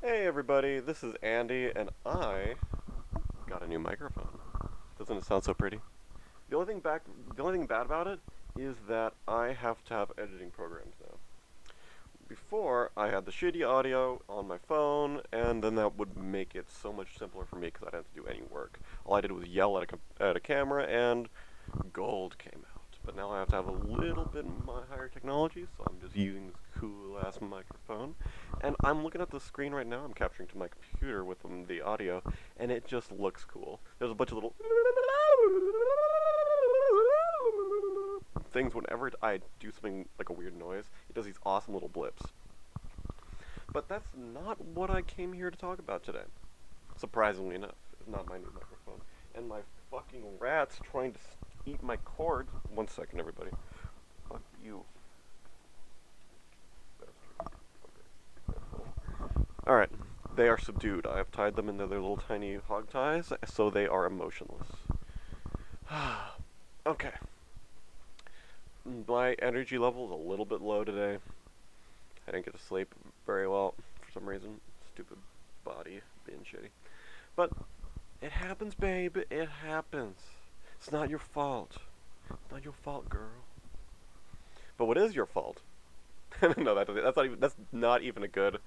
Hey everybody, this is Andy, and I got a new microphone. Doesn't it sound so pretty? The only thing back, the only thing bad about it is that I have to have editing programs now. Before, I had the shitty audio on my phone, and then that would make it so much simpler for me because I didn't have to do any work. All I did was yell at a camera, and gold came out. But now I have to have a little bit higher technology, so I'm just using this cool ass microphone. And I'm looking at the screen right now. I'm capturing to my computer with the audio, and it just looks cool. There's a bunch of little things whenever I do something like a weird noise. It does these awesome little blips. But that's not what I came here to talk about today. Surprisingly enough, it's not my new microphone. And my fucking rat's trying to eat my cord. One second, everybody. Fuck you. Alright, they are subdued. I have tied them into their little tiny hog ties, so they are emotionless. Okay. My energy level is a little bit low today. I didn't get to sleep very well for some reason. Stupid body being shitty. But it happens, babe. It happens. It's not your fault. It's not your fault, girl. But what is your fault? No, that's not even a good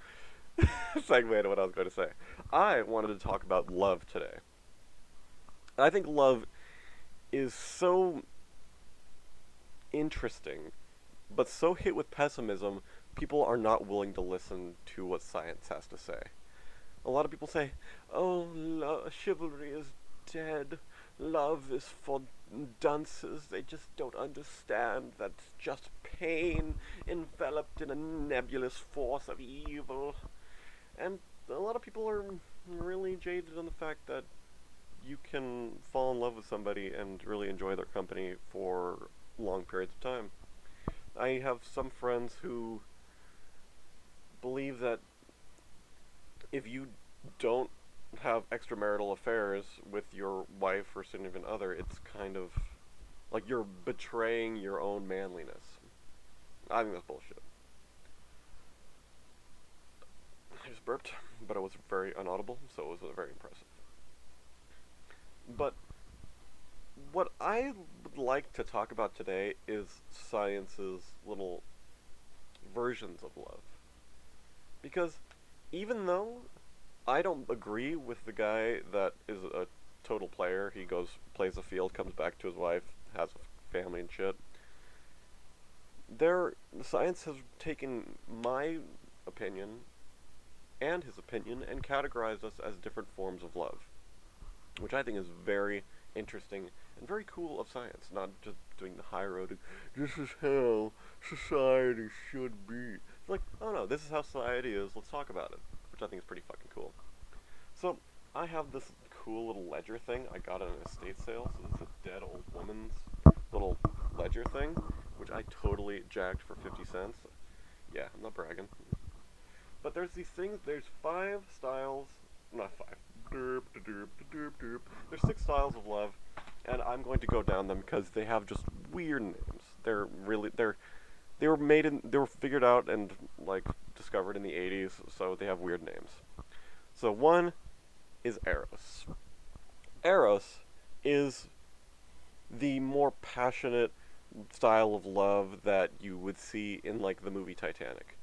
segue to what I was going to say. I wanted to talk about love today. I think love is so interesting, but so hit with pessimism, people are not willing to listen to what science has to say. A lot of people say, "Oh, chivalry is dead. Love is for dunces. They just don't understand. That's just pain enveloped in a nebulous force of evil." And a lot of people are really jaded on the fact that you can fall in love with somebody and really enjoy their company for long periods of time. I have some friends who believe that if you don't have extramarital affairs with your wife or significant other, it's kind of like you're betraying your own manliness. I think that's bullshit. I just burped, but it was very inaudible, so it was very impressive. But what I would like to talk about today is science's little versions of love. Because even though I don't agree with the guy that is a total player, he goes, plays the field, comes back to his wife, has a family and shit, science has taken my opinion and his opinion and categorized us as different forms of love, which I think is very interesting and very cool of science, not just doing the high road. This is how society should be. It's like, oh no, this is how society is. Let's talk about it, which I think is pretty fucking cool. So I have this cool little ledger thing. I got at an estate sale. So this is a dead old woman's little ledger thing, which I totally jacked for 50 cents. Yeah, I'm not bragging. But there's these things. There's 5 styles. Not 5. Derp, derp, derp, derp. There's 6 styles of love, and I'm going to go down them because they have just weird names. They were figured out and like discovered in the 80s, so they have weird names. So one is Eros. Eros is the more passionate style of love that you would see in like the movie Titanic.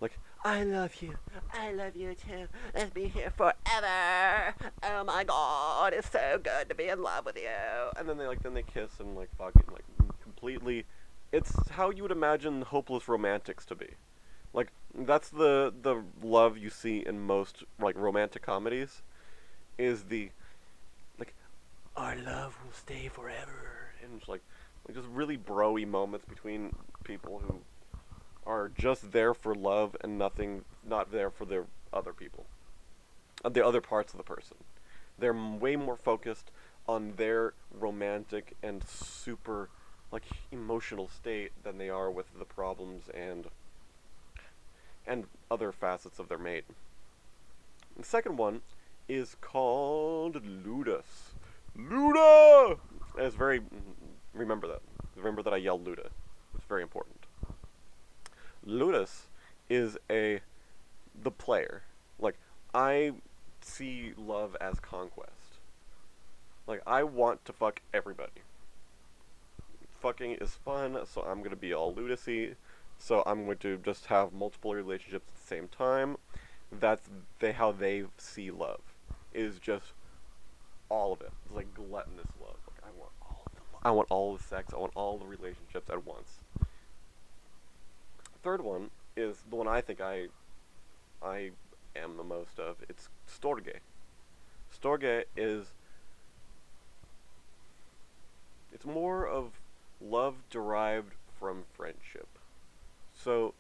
Like, I love you. I love you too. Let's be here forever. Oh my god, it's so good to be in love with you. And then they kiss and like fucking like completely. It's how you would imagine hopeless romantics to be. Like that's the love you see in most like romantic comedies. Is the like our love will stay forever, and it's like just really broy moments between people who are just there for love and not there for their other people, the other parts of the person. They're way more focused on their romantic and super like emotional state than they are with the problems and other facets of their mate. The second one is called Ludus. Luda! And it's very remember that. Remember that I yelled Luda. It's very important. Ludus is the player. Like I see love as conquest. Like, I want to fuck everybody. Fucking is fun, so I'm gonna be all lunacy. So I'm going to just have multiple relationships at the same time. That's how they see love. Is just all of it. It's like gluttonous love. Like, I want all of the love. I want all the sex. I want all the relationships at once. Third one is the one I think I am the most of. It's storge. Storge is it's more of love derived from friendship. So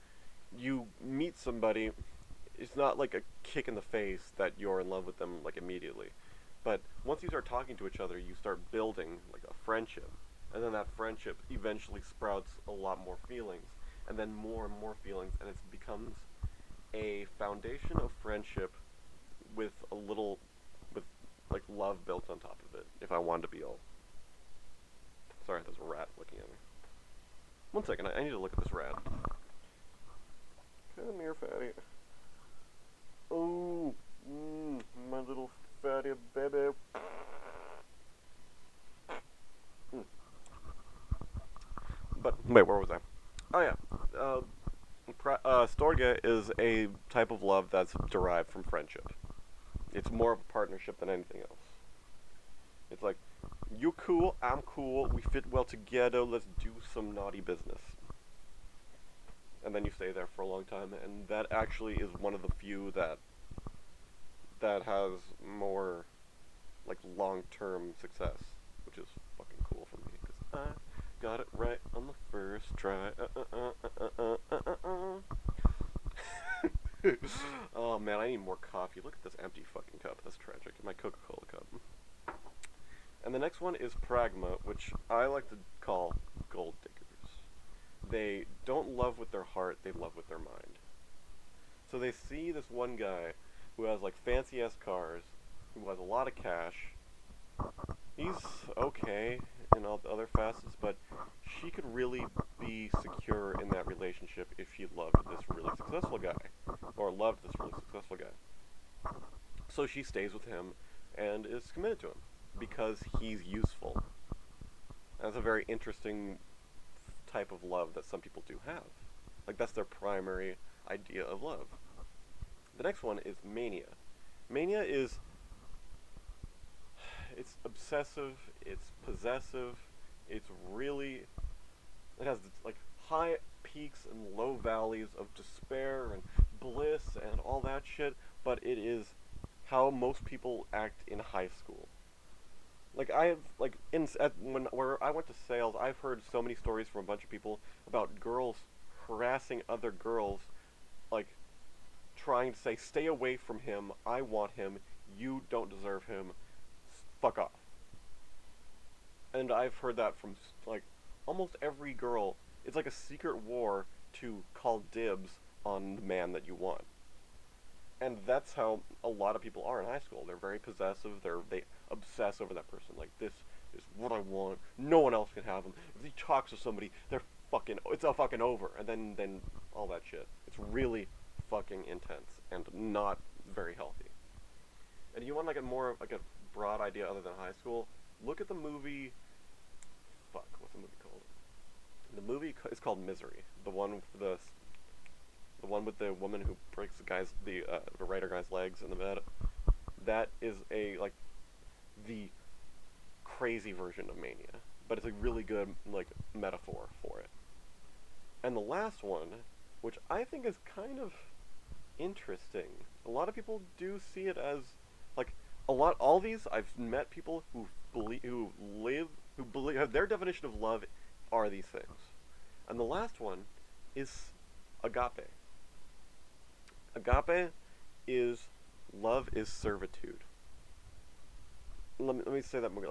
you meet somebody, it's not like a kick in the face that you're in love with them like immediately. But once you start talking to each other, you start building like a friendship. And then that friendship eventually sprouts a lot more feelings, and then more and more feelings, and it becomes a foundation of friendship with a little with like love built on top of it. If I wanted to be all sorry, there's a rat looking at me. One second, I need to look at this rat. Come here, fatty. Oh, my little fatty baby. But wait, where was I? Oh yeah, Storge is a type of love that's derived from friendship. It's more of a partnership than anything else. It's like, you cool, I'm cool, we fit well together, let's do some naughty business. And then you stay there for a long time, and that actually is one of the few that has more like long-term success, which is fucking cool for me because I got it right on the first try. Oh man, I need more coffee. Look at this empty fucking cup. That's tragic. My Coca-Cola cup. And the next one is pragma, which I like to call gold diggers. They don't love with their heart, they love with their mind. So they see this one guy who has like fancy ass cars, who has a lot of cash. He's okay in all the other facets, but she could really be secure in that relationship if she loved this really successful guy, or loved this really successful guy. So she stays with him and is committed to him because he's useful. That's a very interesting type of love that some people do have. Like, that's their primary idea of love. The next one is mania. Mania is, it's obsessive, it's possessive, it's really, it has like high peaks and low valleys of despair and bliss and all that shit, but it is how most people act in high school. Like, I've like where I went to sales, I've heard so many stories from a bunch of people about girls harassing other girls, like trying to say, "Stay away from him. I want him. You don't deserve him. Fuck off." And I've heard that from like almost every girl. It's like a secret war to call dibs on the man that you want. And that's how a lot of people are in high school. They're very possessive. They obsess over that person. Like, this is what I want. No one else can have him. If he talks to somebody, it's a fucking over. And then all that shit. It's really fucking intense and not very healthy. And you want like a more like a broad idea other than high school? Look at the movie. Fuck, what's the movie called? The movie is called Misery. The one with the woman who breaks the writer guy's legs in the bed. That is the crazy version of mania, but it's a really good like metaphor for it. And the last one, which I think is kind of interesting, a lot of people do see it as like all these I've met people who believe their definition of love are these things, and the last one is agape. Agape is love is servitude. Let me say that more.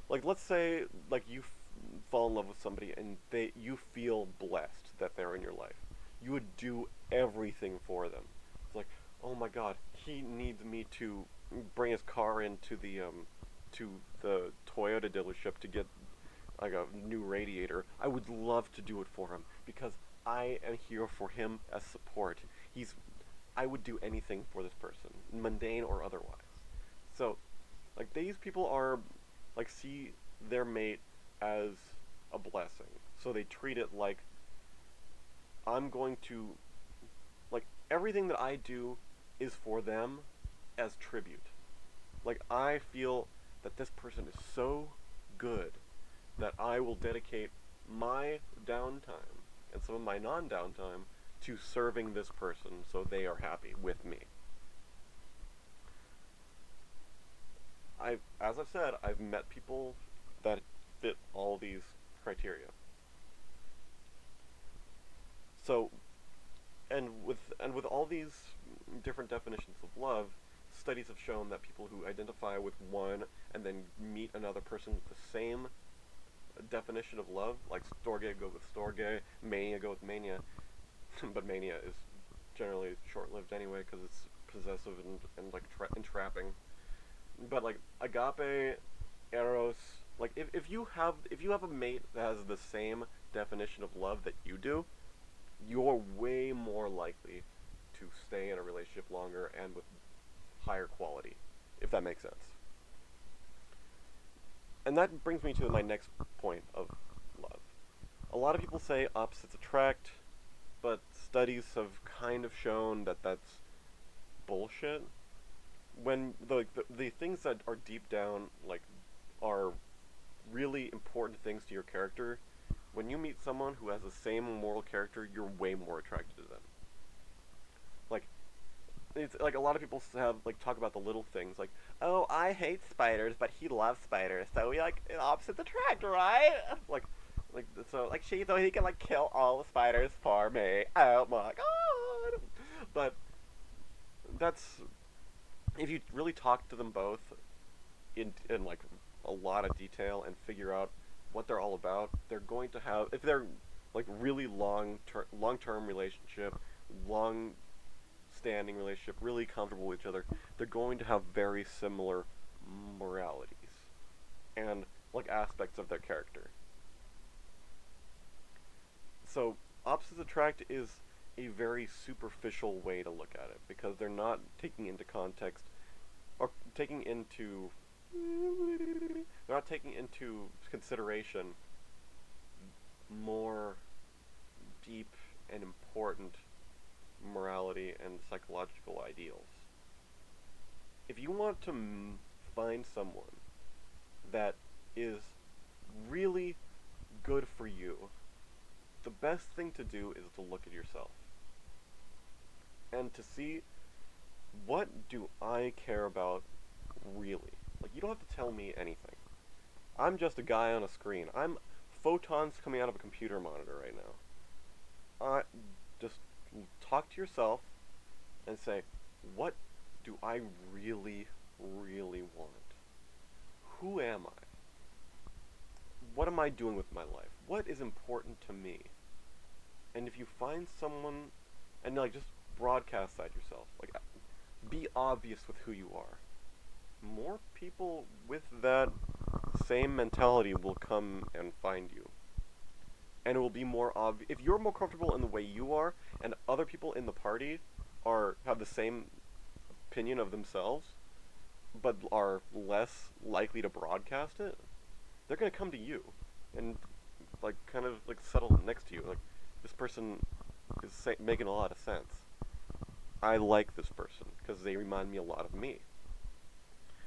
Like let's say like you fall in love with somebody and you feel blessed that they're in your life. You would do everything for them. It's like, oh my god, he needs me to bring his car into to the Toyota dealership to get like a new radiator. I would love to do it for him because I am here for him as support. I would do anything for this person. mundane or otherwise. So, like, these people are, like, see their mate as a blessing. So they treat it like, I'm going to, like, everything that I do is for them as tribute. Like, I feel that this person is so good that I will dedicate my downtime and some of my non-downtime to serving this person so they are happy with me. As I've said, I've met people that fit all these criteria. So, and with all these different definitions of love, studies have shown that people who identify with one and then meet another person with the same definition of love, like storge go with storge, mania go with mania, but mania is generally short-lived anyway because it's possessive and like entrapping. But like agape, eros, like if you have a mate that has the same definition of love that you do, you're way more likely to stay in a relationship longer and with higher quality, if that makes sense. And that brings me to my next point of love. A lot of people say opposites attract, but studies have kind of shown that that's bullshit. When the things that are deep down, like, are really important things to your character, when you meet someone who has the same moral character, you're way more attracted to them. Like, it's like a lot of people have like talk about the little things, like, oh, I hate spiders, but he loves spiders, so we like opposites attract, right? like so like so he can like kill all the spiders for me. Oh my god! But that's if you really talk to them both in like a lot of detail and figure out what they're all about, they're going to have, if they're like really long term relationship, long standing relationship, really comfortable with each other, they're going to have very similar moralities and like aspects of their character. So opposites attract is a very superficial way to look at it because they're not taking into context or taking into they're not taking into consideration more deep and important morality and psychological ideals. If you want to find someone that is really good for you, the best thing to do is to look at yourself and to see, what do I care about really? Like, you don't have to tell me anything. I'm just a guy on a screen. I'm photons coming out of a computer monitor right now. Just talk to yourself and say, what do I really, really want? Who am I? What am I doing with my life? What is important to me? And if you find someone, and like just broadcast that yourself, like be obvious with who you are. More people with that same mentality will come and find you. And it will be more obvious. If you're more comfortable in the way you are, and other people in the party have the same opinion of themselves, but are less likely to broadcast it, they're gonna come to you, and like kind of like settle next to you. Like, this person is making a lot of sense. I like this person because they remind me a lot of me,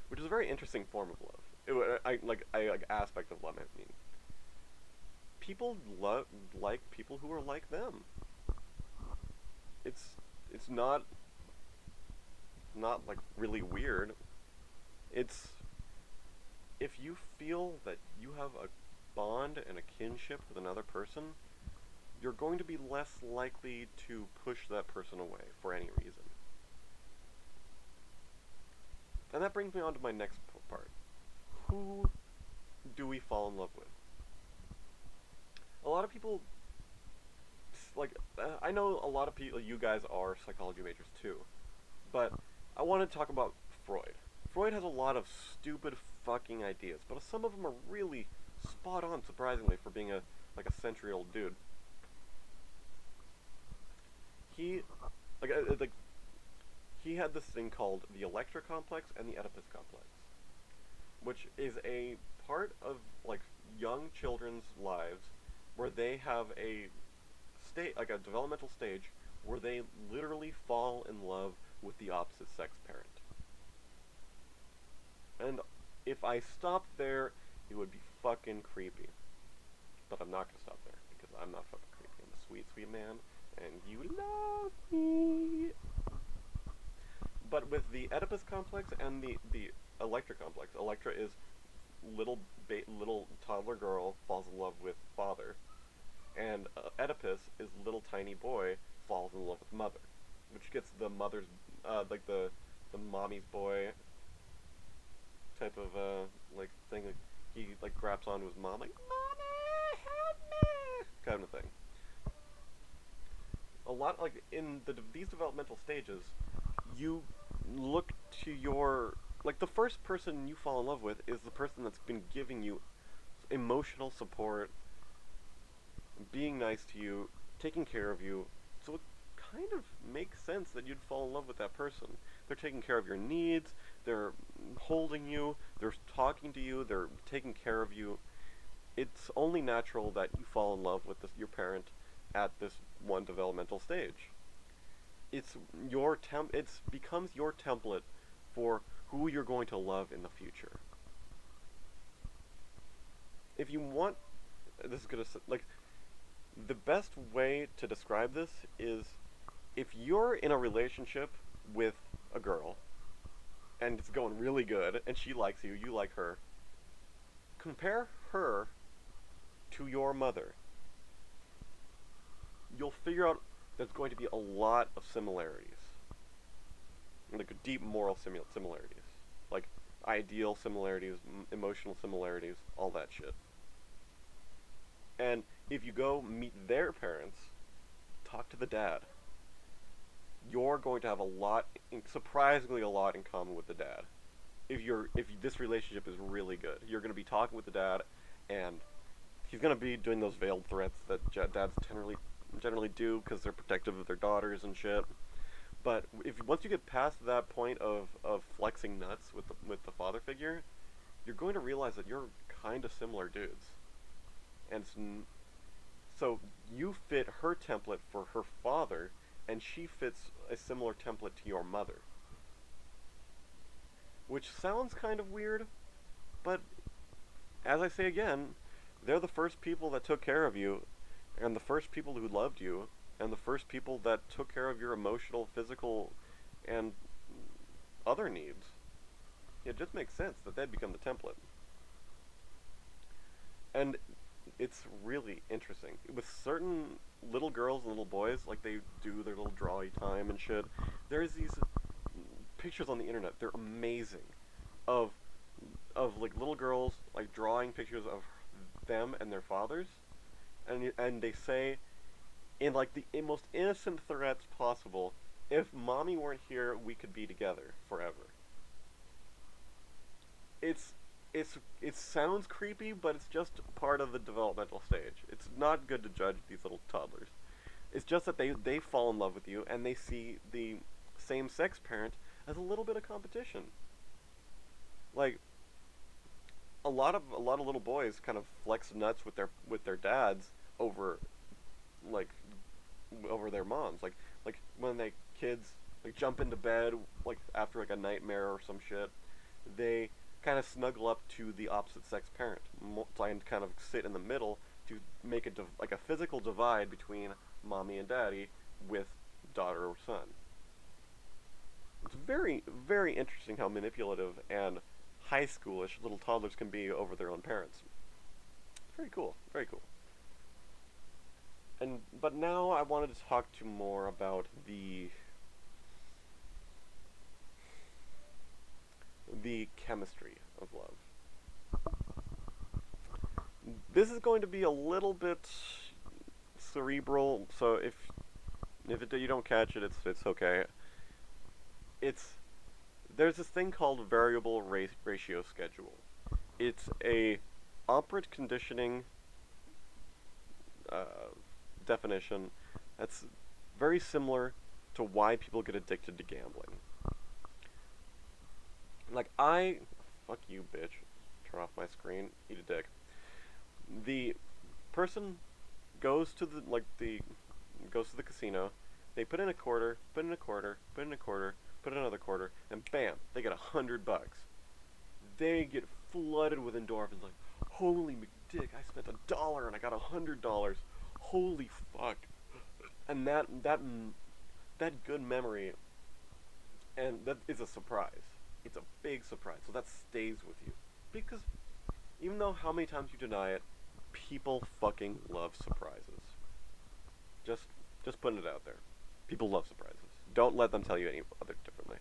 which is a very interesting form of love. Like aspect of love. I mean, people like people who are like them. It's not like really weird. It's, if you feel that you have a bond and a kinship with another person, you're going to be less likely to push that person away for any reason. And that brings me on to my next part. Who do we fall in love with? A lot of people, like, I know a lot of people, you guys are psychology majors too, but I want to talk about Freud. Freud has a lot of stupid fucking ideas, but some of them are really spot on, surprisingly, for being a century-old dude. He, like he had this thing called the Electra complex and the Oedipus complex, which is a part of like young children's lives where they have a state like a developmental stage where they literally fall in love with the opposite sex parent. And if I stopped there, it would be fucking creepy. But I'm not gonna stop there because I'm not fucking creepy. I'm a sweet, sweet man, and you love me. But with the Oedipus complex and the Electra complex, Electra is little toddler girl falls in love with father, and Oedipus is little tiny boy falls in love with mother, which gets the mother's like the mommy's boy type of like thing. Like, he like grabs onto his mom like mommy help me kind of thing. A lot like in these developmental stages, you look to your like the first person you fall in love with is the person that's been giving you emotional support, being nice to you, taking care of you. So it kind of makes sense that you'd fall in love with that person. They're taking care of your needs, they're holding you, they're talking to you, they're taking care of you. It's only natural that you fall in love with your parent at this one developmental stage. It becomes your template for who you're going to love in the future. If you want, this is gonna like the best way to describe this is if you're in a relationship with a girl and it's going really good and she likes you, you like her, compare her to your mother. You'll figure out there's going to be a lot of similarities. Like deep moral similarities. Like ideal similarities, emotional similarities, all that shit. And if you go meet their parents, talk to the dad. You're going to have surprisingly a lot in common with the dad. If this relationship is really good, you're going to be talking with the dad, and he's going to be doing those veiled threats that dads generally do because they're protective of their daughters and shit. But if once you get past that point of flexing nuts with the father figure, you're going to realize that you're kind of similar dudes. And so you fit her template for her father, and she fits a similar template to your mother. Which sounds kind of weird, but as I say again, they're the first people that took care of you, and the first people who loved you, and the first people that took care of your emotional, physical, and other needs. It just makes sense that they'd become the template. And it's really interesting. With certain little girls and little boys, like they do their little drawy time and shit, there's these pictures on the internet, they're amazing, of like little girls like drawing pictures of them and their fathers, and they say in like the most innocent threats possible, if mommy weren't here, we could be together forever. It's it sounds creepy, but it's just part of the developmental stage. It's not good to judge these little toddlers. It's just that they fall in love with you and they see the same sex parent as a little bit of competition. Like a lot of little boys kind of flex nuts with their dads over like over their moms. Like when they kids like jump into bed like after like a nightmare or some shit, they kind of snuggle up to the opposite sex parent, and kind of sit in the middle to make like a physical divide between mommy and daddy with daughter or son. It's very, very interesting how manipulative and high schoolish little toddlers can be over their own parents. Very cool, very cool. But now I wanted to talk to you more about the chemistry of love. This is going to be a little bit cerebral, so if you don't catch it, it's okay. It's There's this thing called variable ratio schedule. It's a operant conditioning definition that's very similar to why people get addicted to gambling. Like, fuck you, bitch. Turn off my screen. Eat a dick. The person goes to the casino. They put in a quarter, put in a quarter, put in a quarter, put in another quarter, and bam, they get $100. They get flooded with endorphins. Like, holy McDick, I spent $1 and I got $100. Holy fuck! And that good memory, and that is a surprise. It's a big surprise. So that stays with you, because even though how many times you deny it, people fucking love surprises. Just putting it out there. People love surprises. Don't let them tell you any other differently.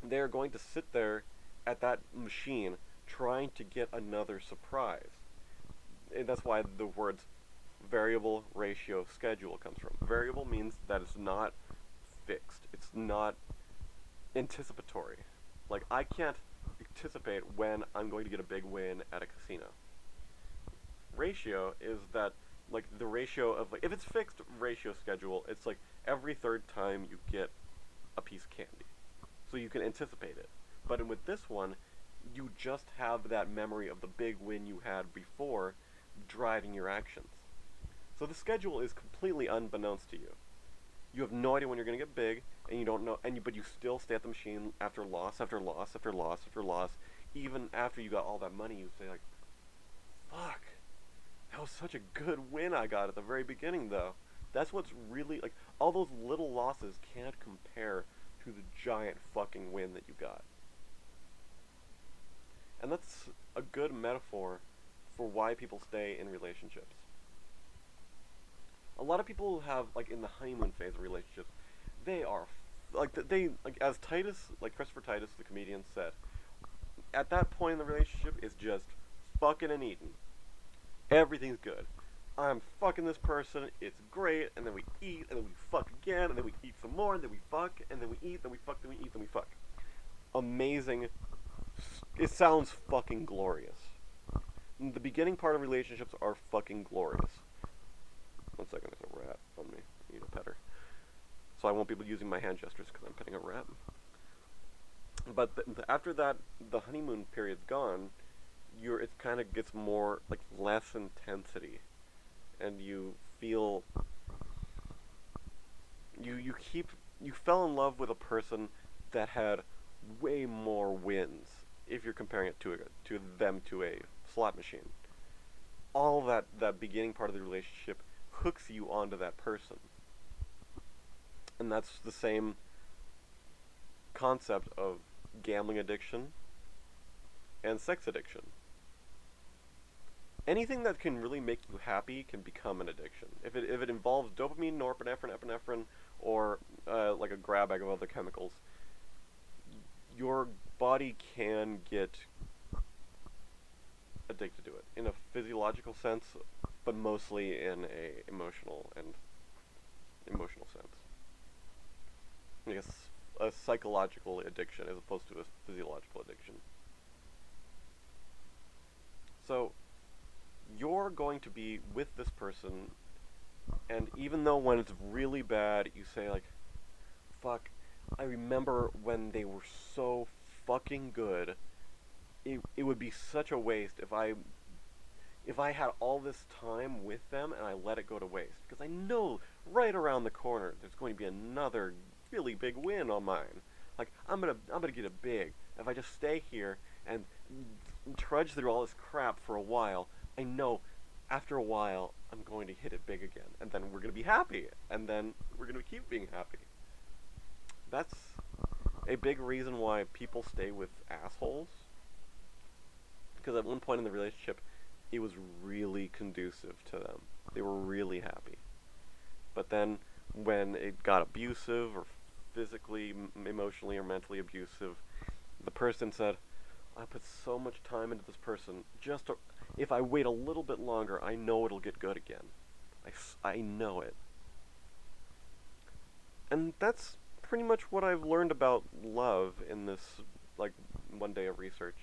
They're going to sit there at that machine trying to get another surprise. And that's why the words variable, ratio, schedule comes from. Variable means that it's not fixed. It's not anticipatory. Like, I can't anticipate when I'm going to get a big win at a casino. Ratio is that, like, the ratio of, like, if it's fixed ratio schedule, it's like every third time you get a piece of candy. So you can anticipate it. But with this one, you just have that memory of the big win you had before driving your actions. So the schedule is completely unbeknownst to you. You have no idea when you're going to get big, and you don't know, but you still stay at the machine after loss after loss after loss after loss. Even after you got all that money, you say, like, fuck, that was such a good win I got at the very beginning, though. That's what's really, like, all those little losses can't compare to the giant fucking win that you got. And that's a good metaphor for why people stay in relationships. A lot of people have, like, in the honeymoon phase of relationships, they are, as Christopher Titus, the comedian, said, at that point in the relationship, it's just fucking and eating. Everything's good. I'm fucking this person, it's great, and then we eat, and then we fuck again, and then we eat some more, and then we fuck, and then we eat, then we fuck, then we eat, then we fuck. Amazing. It sounds fucking glorious. The beginning part of relationships are fucking glorious. 1 second, there's a rat on me. I need a petter. So I won't be using my hand gestures because I'm petting a rat. But after that, the honeymoon period's gone, it kind of gets more, like, less intensity. And you feel, you fell in love with a person that had way more wins, if you're comparing it to a slot machine. All that beginning part of the relationship hooks you onto that person. And that's the same concept of gambling addiction and sex addiction. Anything that can really make you happy can become an addiction. If it involves dopamine, norepinephrine, epinephrine, or like a grab bag of other chemicals, your body can get addicted to it in a physiological sense, but mostly in a emotional sense. I guess a psychological addiction as opposed to a physiological addiction. So you're going to be with this person, and even though when it's really bad, you say, like, fuck, I remember when they were so fucking good, it would be such a waste if I had all this time with them and I let it go to waste. Because I know right around the corner there's going to be another really big win on mine. Like, I'm gonna get it big. If I just stay here and trudge through all this crap for a while, I know after a while I'm going to hit it big again. And then we're going to be happy. And then we're going to keep being happy. That's a big reason why people stay with assholes. Because at one point in the relationship, it was really conducive to them. They were really happy. But then when it got abusive or physically, emotionally, or mentally abusive, the person said, I put so much time into this person, if I wait a little bit longer, I know it'll get good again. I know it. And that's pretty much what I've learned about love in this, like, 1 day of research.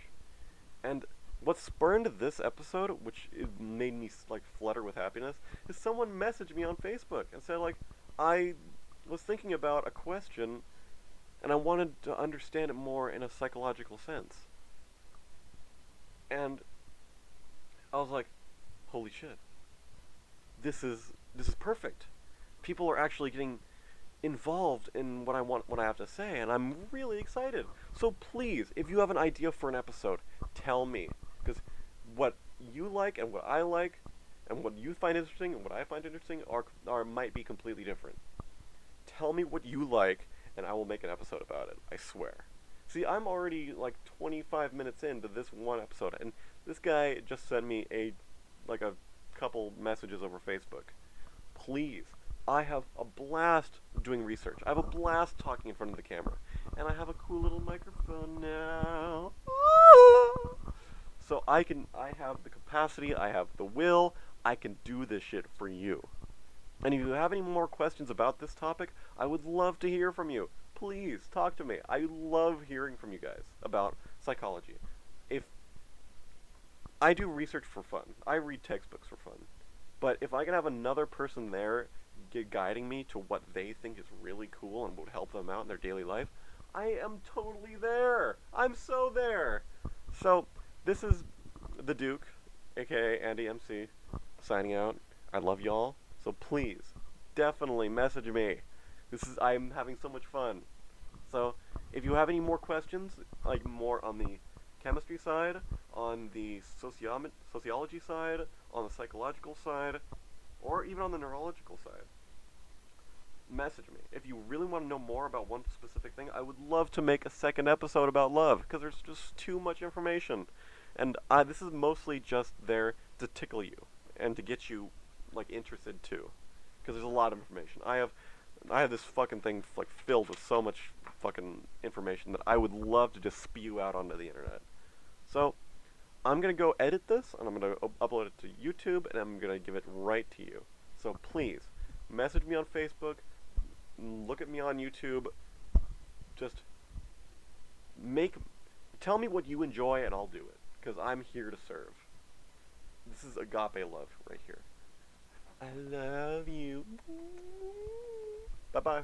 And what spurned this episode, which made me, like, flutter with happiness, is someone messaged me on Facebook and said, like, I was thinking about a question and I wanted to understand it more in a psychological sense. And I was like, holy shit, this is perfect. People are actually getting involved in what I have to say, and I'm really excited. So please, if you have an idea for an episode, tell me, because what you like and what I like, and what you find interesting and what I find interesting are might be completely different. Tell me what you like, and I will make an episode about it. I swear. See, I'm already like 25 minutes into this one episode, and this guy just sent me a couple messages over Facebook. Please, I have a blast doing research. I have a blast talking in front of the camera, and I have a cool little microphone now. So I have the capacity, I have the will, I can do this shit for you. And if you have any more questions about this topic, I would love to hear from you. Please talk to me. I love hearing from you guys about psychology. If I do research for fun, I read textbooks for fun. But if I can have another person there guiding me to what they think is really cool and would help them out in their daily life, I am totally there. I'm so there. So, this is the Duke, aka Andy MC, signing out. I love y'all. So please, definitely message me. I'm having so much fun. So, if you have any more questions, like more on the chemistry side, on the sociology side, on the psychological side, or even on the neurological side, message me. If you really want to know more about one specific thing, I would love to make a second episode about love, because there's just too much information. And this is mostly just there to tickle you, and to get you, like, interested too. Because there's a lot of information. I have this fucking thing, like, filled with so much fucking information that I would love to just spew out onto the internet. So, I'm gonna go edit this, and I'm gonna upload it to YouTube, and I'm gonna give it right to you. So please, message me on Facebook, look at me on YouTube, just tell me what you enjoy, and I'll do it, because I'm here to serve. This is agape love right here. I love you. Bye-bye.